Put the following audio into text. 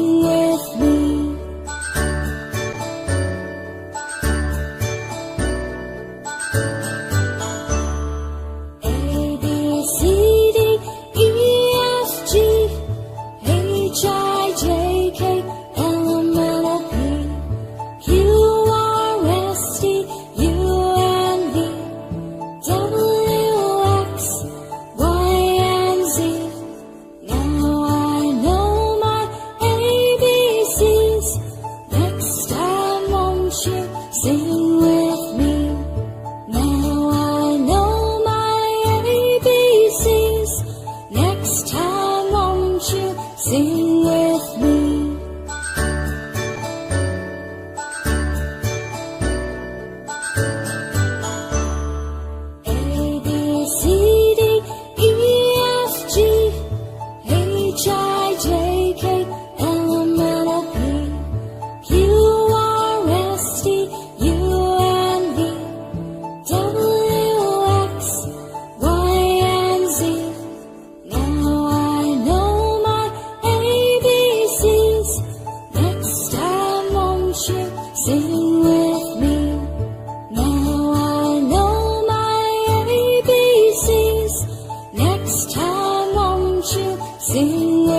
Sing with me. A, B, C, D, E, F, G, H, I, J, K, L, M, N, O, P, Q, R, S, T, U, and V, W, X, Y, and Z. Now I know my ABCs. Next time, won't you sing with me? Now I know my ABCs. Next time, won't you sing with me? A, B, C, D, E, F, G, H, I, J, K, L, M, N, O, P, Q, R, S, T, U, and V, W, X, Y, and Z. Now I know my ABCs. Next time, won't you sing with me? Now I know my ABCs. Next time, won't you sing with me?